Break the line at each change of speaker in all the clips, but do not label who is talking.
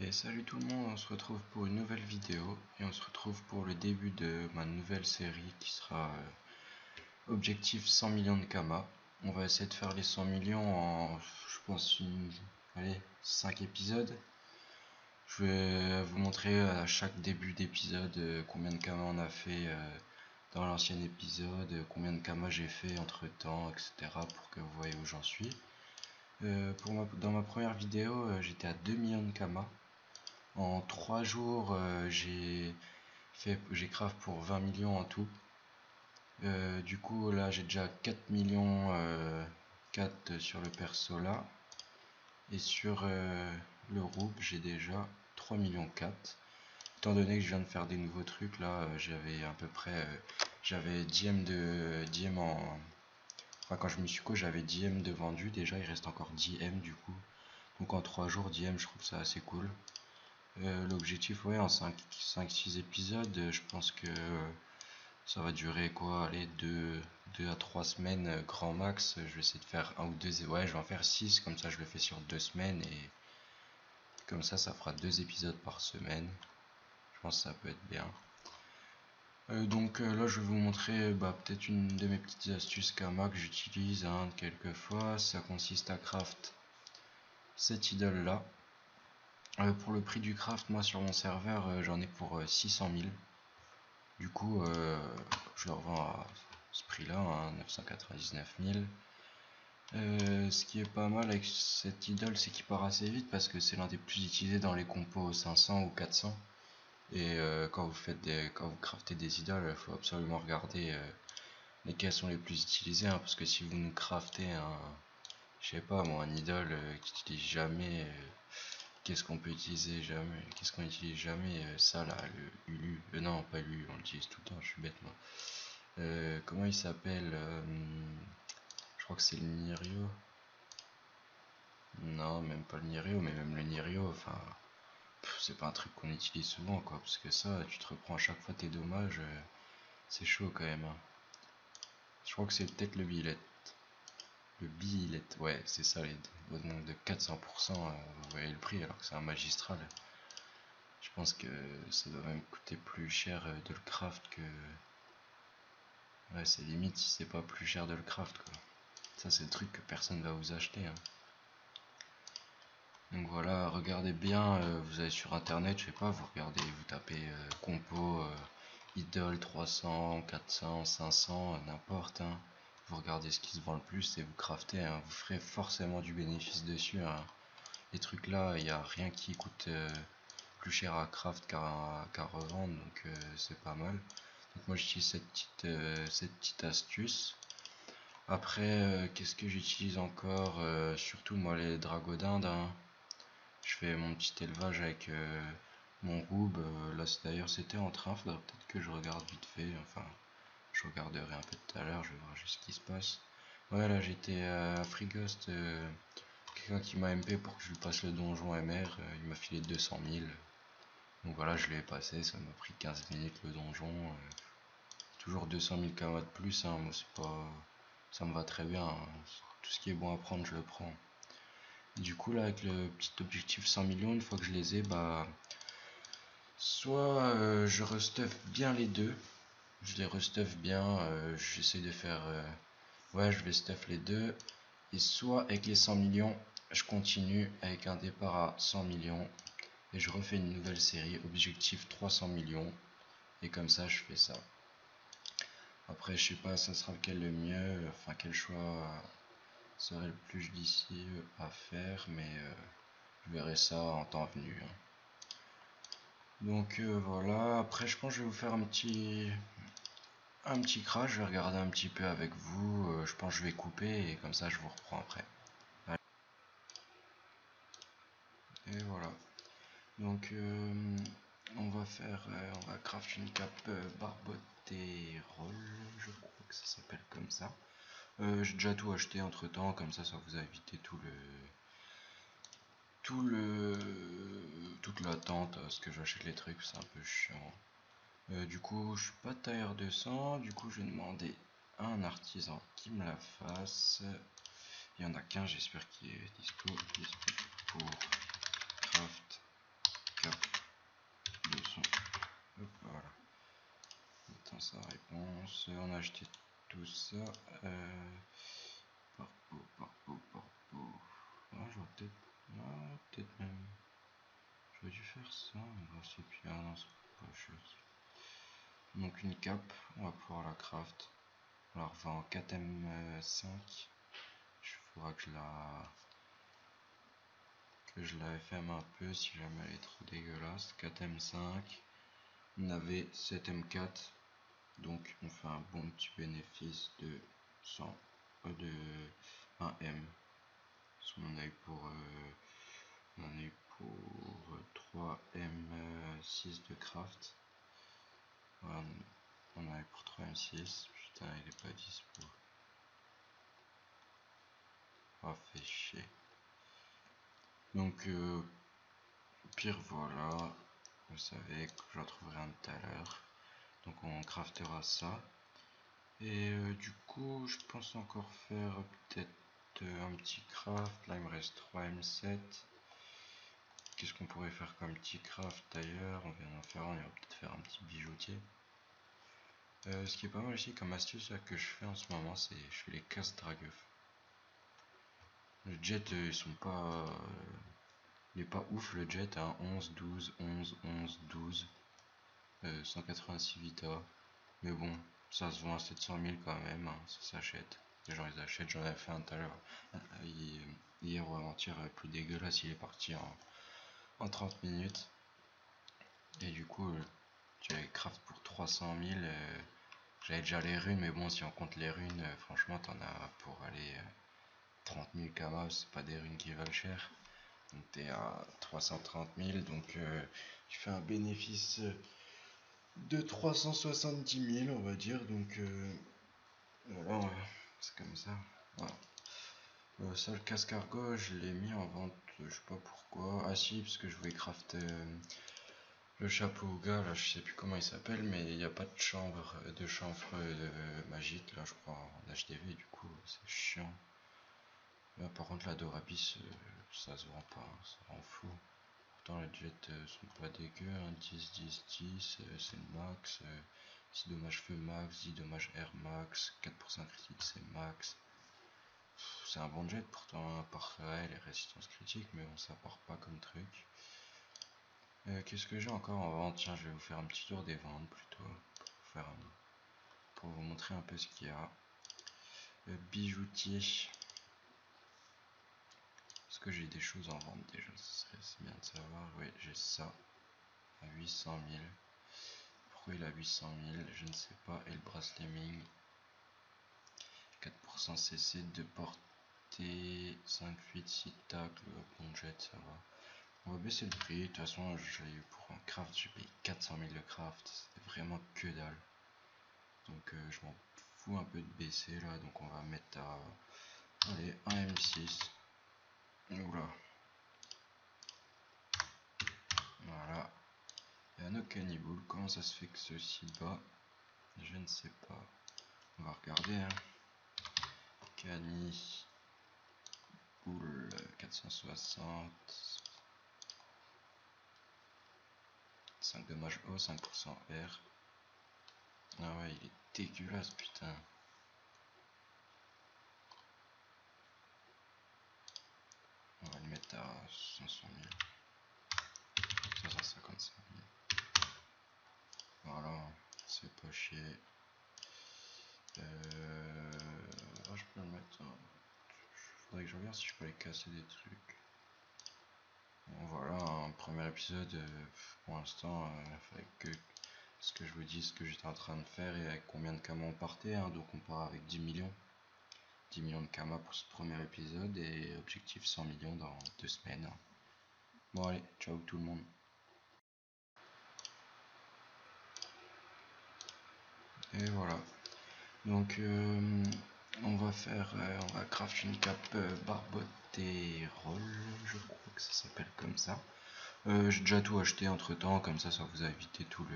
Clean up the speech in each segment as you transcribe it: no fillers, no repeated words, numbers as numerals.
Et salut tout le monde, on se retrouve pour une nouvelle vidéo et on se retrouve pour le début de ma nouvelle série qui sera Objectif 100 millions de Kama. On va essayer de faire les 100 millions en, je pense, allez, 5 épisodes. Je vais vous montrer à chaque début d'épisode combien de Kama on a fait dans l'ancien épisode, combien de Kama j'ai fait entre temps, etc. pour que vous voyez où j'en suis. Dans ma première vidéo, j'étais à 2 millions de Kama. En 3 jours, j'ai craft pour 20 millions en tout. Du coup, là, j'ai déjà 4 millions 4 sur le perso là. Et sur le groupe, j'ai déjà 3 millions 4. Étant donné que je viens de faire des nouveaux trucs, là, j'avais à peu près... j'avais 10 M en... Enfin, quand je me suis co, j'avais 10 M de vendu. Déjà, il reste encore 10 M du coup. Donc en 3 jours, 10 M, je trouve ça assez cool. L'objectif, ouais, en 5-6 épisodes, je pense que ça va durer quoi, allez, 2 à 3 semaines grand max. Je vais essayer de faire un ou deux, ouais, je vais en faire 6, comme ça je le fais sur 2 semaines et comme ça fera 2 épisodes par semaine. Je pense que ça peut être bien. Donc là je vais vous montrer peut-être une de mes petites astuces Kama que j'utilise quelquefois. Ça consiste à craft cette idole là. Pour le prix du craft, moi sur mon serveur j'en ai pour 600 000. Du coup je le revends à ce prix là, 999 000. Ce qui est pas mal avec cette idole, c'est qu'il part assez vite parce que c'est l'un des plus utilisés dans les compos 500 ou 400. Et quand vous craftez des idoles, il faut absolument regarder lesquelles sont les plus utilisées, parce que si vous nous craftez je sais pas moi, un idole qui utilise jamais, qu'est-ce qu'on peut utiliser jamais, qu'est-ce qu'on utilise jamais, ça là, le Ulu, non pas Ulu, on l'utilise tout le temps, je suis bête moi. Comment il s'appelle, je crois que c'est le Nirio. Non, même pas le Nirio, mais même le Nirio, enfin, c'est pas un truc qu'on utilise souvent, quoi, parce que ça, tu te reprends à chaque fois tes dommages, c'est chaud quand même. Je crois que c'est peut-être le billet. Le billet, ouais, c'est ça, de 400%, vous voyez le prix, alors que c'est un magistral. Je pense que ça doit même coûter plus cher de le craft que... Ouais, c'est limite si c'est pas plus cher de le craft, quoi. Ça, c'est le truc que personne va vous acheter, Donc voilà, regardez bien, vous allez sur internet, je sais pas, vous regardez, vous tapez compo, idole 300, 400, 500, n'importe, vous regardez ce qui se vend le plus et vous craftez, vous ferez forcément du bénéfice dessus. Les trucs là, il n'y a rien qui coûte plus cher à craft qu'à revendre, donc c'est pas mal. Donc moi j'utilise cette petite astuce. Après, qu'est-ce que j'utilise encore, surtout moi les dragodindes, je fais mon petit élevage avec mon roub. Là d'ailleurs c'était en train, faudrait peut-être que je regarde vite fait, enfin je regarderai un peu tout à l'heure, je vais voir juste ce qui se passe. Ouais, là j'étais à Frighost, quelqu'un qui m'a MP pour que je lui passe le donjon MR, il m'a filé 200 000. Donc voilà, je l'ai passé, ça m'a pris 15 minutes le donjon. Toujours 200 000 km de plus, moi c'est pas... ça me va très bien, tout ce qui est bon à prendre je le prends. Du coup là avec le petit objectif 100 millions, une fois que je les ai, soit je restuff bien les deux, je les restuff bien, j'essaie de faire, ouais je vais stuff les deux, et soit avec les 100 millions, je continue avec un départ à 100 millions, et je refais une nouvelle série, objectif 300 millions, et comme ça je fais ça. Après je sais pas ça sera lequel le mieux, enfin quel choix serait le plus judicieux à faire, mais je verrai ça en temps venu. Donc voilà, après je pense que je vais vous faire un petit crash, je vais regarder un petit peu avec vous, je pense que je vais couper et comme ça je vous reprends après. Allez. Et voilà, donc on va craft une cape barbotérole, je crois que ça s'appelle comme ça. J'ai déjà tout acheté entre temps, comme ça vous a évité toute l'attente, parce que j'achète les trucs, c'est un peu chiant. Du coup, je suis pas tailleur de sang, du coup, je vais demander à un artisan qui me la fasse. Il y en a qu'un, j'espère qu'il est dispo pour craft sa réponse. On a acheté tout ça. Par pot. Ah, j'aurais peut-être même. J'aurais dû faire ça. C'est puis ah non, c'est pas cher. Donc une cape, on va pouvoir la craft. On la revend en 4M5. Il faudra que je la FM un peu si jamais elle est trop dégueulasse. 4M5. On avait 7M4. Donc on fait un bon petit bénéfice de 100 de 1M. On a eu pour 3M6 de craft. Voilà, on a eu pour 3M6. Putain, il est pas dispo. Oh, fait chier. Donc pire, voilà, vous savez que j'en trouverai un tout à l'heure. Donc on craftera ça. Et du coup, je pense encore faire peut-être un petit craft. Là, il me reste 3M7. Qu'est-ce qu'on pourrait faire comme petit craft d'ailleurs? On vient d'en faire un, on va peut-être faire un petit bijoutier. Ce qui est pas mal aussi comme astuce là, que je fais en ce moment, c'est je fais les casse dragueuf. Le jet, ils sont pas. Il est pas ouf le jet, hein. 11, 12, 11, 11, 12. 186 Vita. Mais bon, ça se vend à 700 000 quand même, hein, ça s'achète. Les gens ils achètent, j'en avais fait un tout à l'heure. Hier ou avant-hier, plus dégueulasse, il est parti en 30 minutes. Et du coup, j'avais craft pour 300 000. J'avais déjà les runes, mais bon, si on compte les runes, franchement, t'en as pour aller 30 000 kamas, c'est pas des runes qui valent cher. Donc t'es à 330 000, donc tu fais un bénéfice de 370 000, on va dire. Donc voilà, c'est comme ça. Voilà. Ça, le casque-argot, je l'ai mis en vente, je sais pas pourquoi. Ah si, parce que je voulais crafter le chapeau au gars, là, je sais plus comment il s'appelle, mais il n'y a pas de chanvre magique, là, je crois, en HDV, du coup, c'est chiant. Là, par contre, la Dorabis, ça se vend pas, hein, ça rend fou. Pourtant, les jets sont pas dégueux, hein, 10, 10, 10, c'est le max. 6 dommages feu max, 10 dommages air max, 4% critique c'est max. C'est un bon jet pourtant, hein, par les résistances critiques, mais bon, ça part pas comme truc. Qu'est-ce que j'ai encore en vente? Tiens, je vais vous faire un petit tour des ventes plutôt, pour vous montrer un peu ce qu'il y a. Bijoutier. Est-ce que j'ai des choses en vente déjà? C'est bien de savoir. Oui, j'ai ça à 800 000. Pourquoi il a 800 000? Je ne sais pas. Et le bracelet Ming, 4% CC de portée, 5-8, 6 tacles, bon jet, ça va. On va baisser le prix. De toute façon, je l'ai eu pour un craft, j'ai payé 400 000 de craft. C'était vraiment que dalle. Donc je m'en fous un peu de baisser là. Donc on va mettre à, allez, un M6. Oula. Voilà. Et un Cannibal. Comment ça se fait que ceci bas? Je ne sais pas. On va regarder. Hein. Cannibal 460. 5 dommages haut, 5% R. Ah ouais, il est dégueulasse, putain. On va le mettre à 500 000. 555 000. Voilà, c'est pas chier. Je peux le mettre. Faudrait que je regarde si je peux aller casser des trucs. Bon, voilà, un premier épisode. Pour l'instant, avec ce que je vous dis, ce que j'étais en train de faire et avec combien de kamas on partait. Hein, donc on part avec 10 millions. 10 millions de kamas pour ce premier épisode et objectif 100 millions dans 2 semaines. Bon allez, ciao tout le monde. Et voilà. Donc on va craft une cape barbotée roll, je crois que ça s'appelle comme ça. J'ai déjà tout acheté entre temps, comme ça vous a évité toute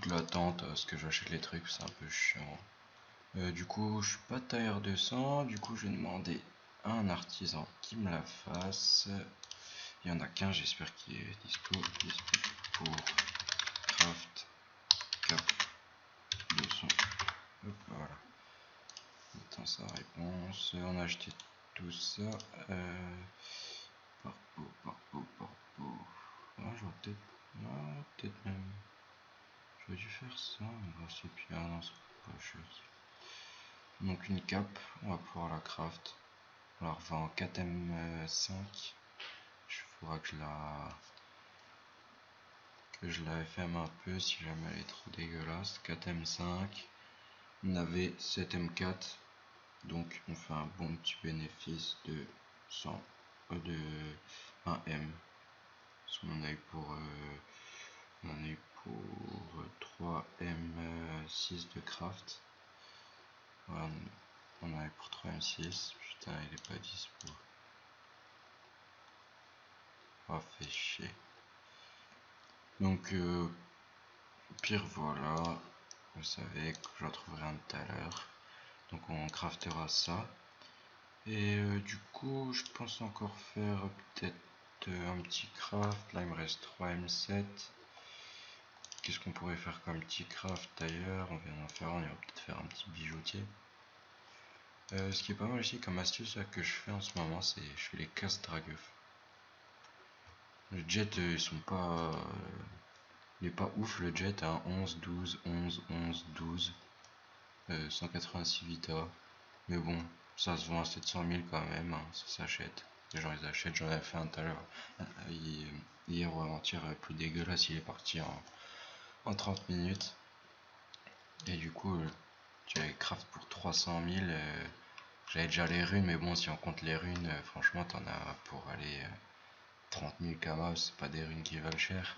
l'attente à ce que j'achète les trucs, c'est un peu chiant. Du coup je suis pas tailleur de sang, du coup je vais demander à un artisan qui me la fasse. Il y en a qu'un, j'espère qu'il est dispo pour craft cap 200. Hop, voilà. Attends sa réponse. On a acheté tout ça. Par pot. Ah, j'aurais peut-être même. J'aurais dû faire ça. Mais c'est puis ah non, c'est pas cher. Donc une cape, on va pouvoir la craft. On la revend en 4M5. Il faudra que je la FM un peu si jamais elle est trop dégueulasse. 4M5. On avait 7M4. Donc on fait un bon petit bénéfice de 100 de 1M. On en a eu pour 3M6 de craft. Voilà, on en a eu pour 3M6. Putain, il est pas dispo. Oh, fait chier. Donc pire, voilà, vous savez que j'en trouverai un tout à l'heure. Donc on craftera ça. Et du coup, je pense encore faire peut-être un petit craft. Là, il me reste 3M7. Qu'est-ce qu'on pourrait faire comme petit craft d'ailleurs? On vient d'en faire un, on va peut-être faire un petit bijoutier. Ce qui est pas mal ici comme astuce là, que je fais en ce moment, c'est je fais les casse dragueuf. Le jet, ils sont pas... il est pas ouf le jet, hein. 11, 12, 11, 11, 12. 186 Vita. Mais bon, ça se vend à 700 000 quand même, hein, ça s'achète. Les gens ils achètent, j'en avais fait un tout à l'heure. Hier ou avant-hier, plus dégueulasse, il est parti en 30 minutes. Et du coup, tu avais craft pour 300 000. J'avais déjà les runes, mais bon, si on compte les runes, franchement, t'en as pour aller 30 000 kamas, c'est pas des runes qui valent cher.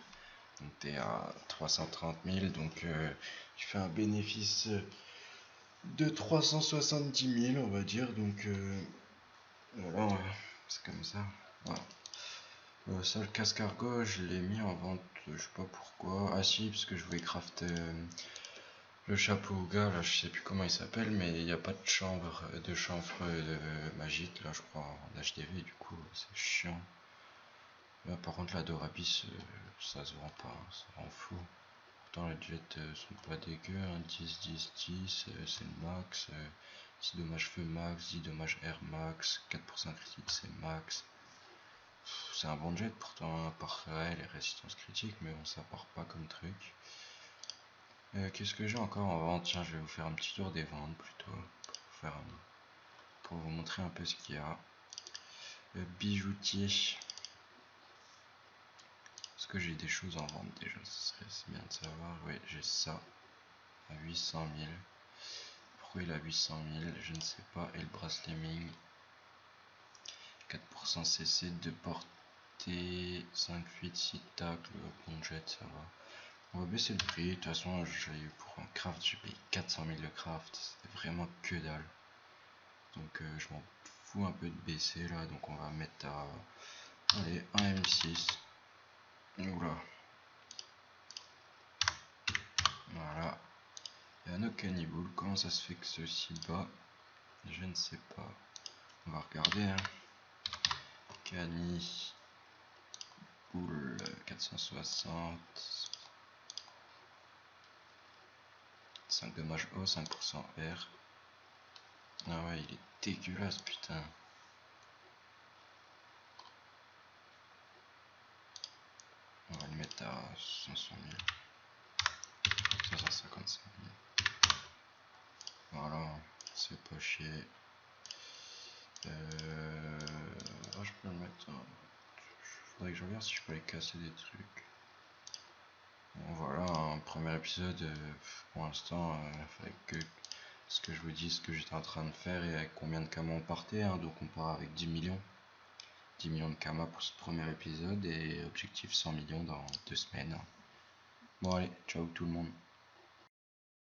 Donc t'es à 330 000, donc tu fais un bénéfice de 370 000, on va dire. Donc voilà, c'est comme ça. Voilà. Ça, le casque-argot, je l'ai mis en vente, je sais pas pourquoi. Ah si, parce que je voulais crafter le chapeau au gars, là, je sais plus comment il s'appelle, mais il n'y a pas de chanvre magique, là, je crois, en HDV, du coup, c'est chiant. Là, par contre, la Dorabis, ça se vend pas, hein, ça rend fou. Pourtant, les jets sont pas dégueux, hein, 10, 10, 10, c'est le max. 10 dommages feu max, 10 dommages air max, 4% critique c'est max. C'est un bon jet pourtant, par les résistances critiques, mais bon, ça part pas comme truc. Qu'est-ce que j'ai encore en vente? Tiens, je vais vous faire un petit tour des ventes plutôt, pour vous montrer un peu ce qu'il y a. Bijoutier. Est-ce que j'ai des choses en vente déjà? Ce serait bien de savoir. Oui, j'ai ça à 800 000. Pourquoi il a 800 000? Je ne sais pas. Et le bracelet Ming, 4% CC, de portée, 5-8, 6 tacles, bon jet, ça va. On va baisser le prix. De toute façon, j'ai eu pour un craft, j'ai payé 400 000 le craft. C'était vraiment que dalle. Donc je m'en fous un peu de baisser là. Donc on va mettre à, allez, un M6. Oula. Voilà. Et un autre cannibal. Comment ça se fait que c'est aussi bas? Je ne sais pas. On va regarder. Hein. Cannibal 460. 5 dommages haut, 5% R. Ah ouais, il est dégueulasse, putain. On va le mettre à 500 000. 555 000. Voilà, c'est pas chier. Je peux le mettre. Faudrait que je regarde si je peux aller casser des trucs. Bon, voilà, un premier épisode. Pour l'instant, fallait que ce que je vous dis, ce que j'étais en train de faire et avec combien de kamas on partait. Hein, donc on part avec 10 millions. 10 millions de kamas pour ce premier épisode et objectif 100 millions dans 2 semaines. Bon allez, ciao tout le monde.